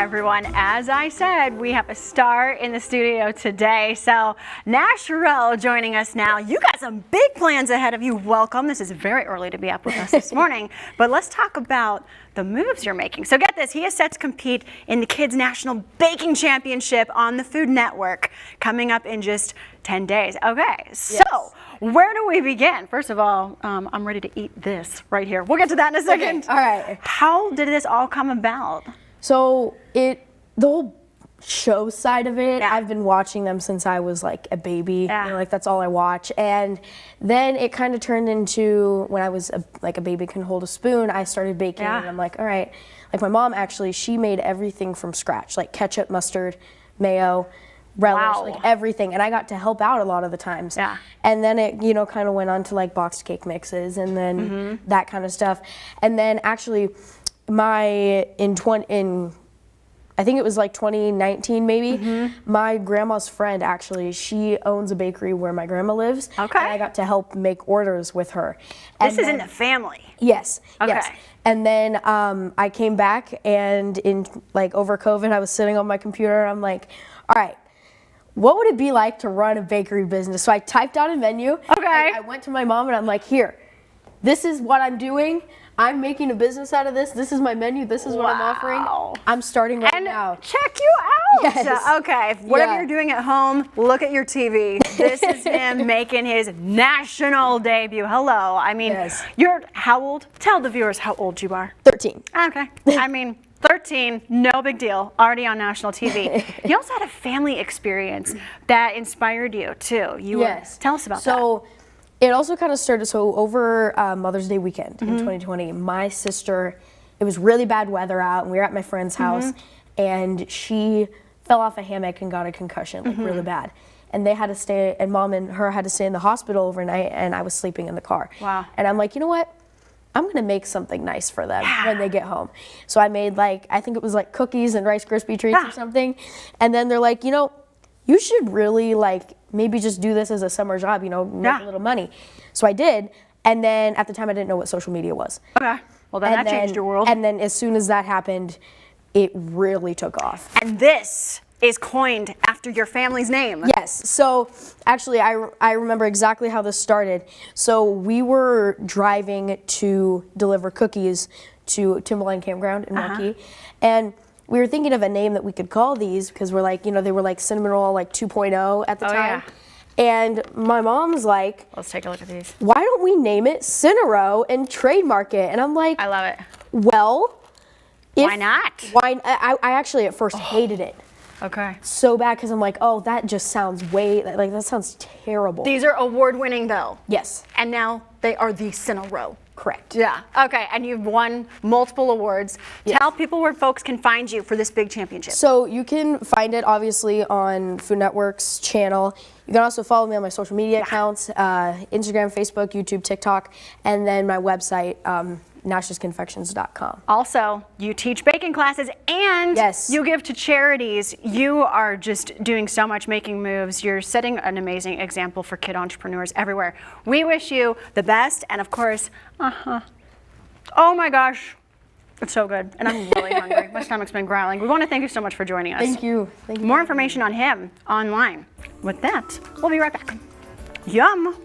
Everyone, as I said, we have a star in the studio today. So Nash Roe joining us now. You got some big plans ahead of you. Welcome. This is very early to be up with us this morning, but let's talk about the moves you're making. So get this, he is set to compete in the Kids National Baking Championship on the Food Network coming up in just 10 days. Okay, so where do we begin? First of all, I'm ready to eat this right here. We'll get to that in a second. Okay, all right. How did this all come about? So the whole show side of it, I've been watching them since I was like a baby. Yeah. You know, like that's all I watch. And then it kind of turned into when I was like a baby can hold a spoon, I started baking and I'm like, all right. Like my mom actually, she made everything from scratch, like ketchup, mustard, mayo, relish, like everything. And I got to help out a lot of the times. Yeah. And then it, you know, kind of went on to like boxed cake mixes and then that kind of stuff. And then actually I think it was like 2019 maybe, my grandma's friend actually, she owns a bakery where my grandma lives. Okay. And I got to help make orders with her. This is in the family. Yes. Okay. Yes. And then I came back and in like over COVID, I was sitting on my computer and I'm like, all right, what would it be like to run a bakery business? So I typed out a menu. Okay. I went to my mom and I'm like, here, this is what I'm doing. I'm making a business out of this. This is my menu. This is what I'm offering. I'm starting right now. Check you out. Yes. Okay. Whatever you're doing at home, look at your TV. This is him making his national debut. Hello. I mean, you're how old? Tell the viewers how old you are. 13. Okay. I mean, 13, no big deal. Already on national TV. You also had a family experience that inspired you too. Tell us about that. It also kind of started, so over Mother's Day weekend in 2020, my sister, it was really bad weather out and we were at my friend's house and she fell off a hammock and got a concussion, like really bad. And they had to stay, and mom and her had to stay in the hospital overnight and I was sleeping in the car. Wow. And I'm like, you know what? I'm gonna make something nice for them when they get home. So I made like, I think it was like cookies and Rice Krispie treats or something. And then they're like, you know, you should really like maybe just do this as a summer job, you know, make a little money. So I did, and then at the time I didn't know what social media was. Okay, well then that changed your world. And then as soon as that happened, it really took off. And this is coined after your family's name. Yes, so actually I remember exactly how this started. So we were driving to deliver cookies to Timberline Campground in Waukee, and we were thinking of a name that we could call these because we're like, you know, they were like Cinnamon Roll like 2.0 at the time. And my mom's like, let's take a look at these. Why don't we name it Cinnaro and trademark it? And I'm like, I love it. Well, why not? Why? I actually at first hated it. Okay. So bad because I'm like, oh, that just sounds that sounds terrible. These are award-winning though. Yes. And now they are the Cinnaro. Correct. Yeah. Okay. And you've won multiple awards. Tell people where folks can find you for this big championship. So you can find it obviously on Food Network's channel. You can also follow me on my social media accounts, Instagram, Facebook, YouTube, TikTok, and then my website, nashsconfections.com. Also, you teach baking classes and you give to charities. You are just doing so much, making moves. You're setting an amazing example for kid entrepreneurs everywhere. We wish you the best, and of course, oh my gosh, it's so good, and I'm really hungry. My stomach's been growling. We want to thank you so much for joining us. Thank you. More information on him online. With that, we'll be right back. Yum.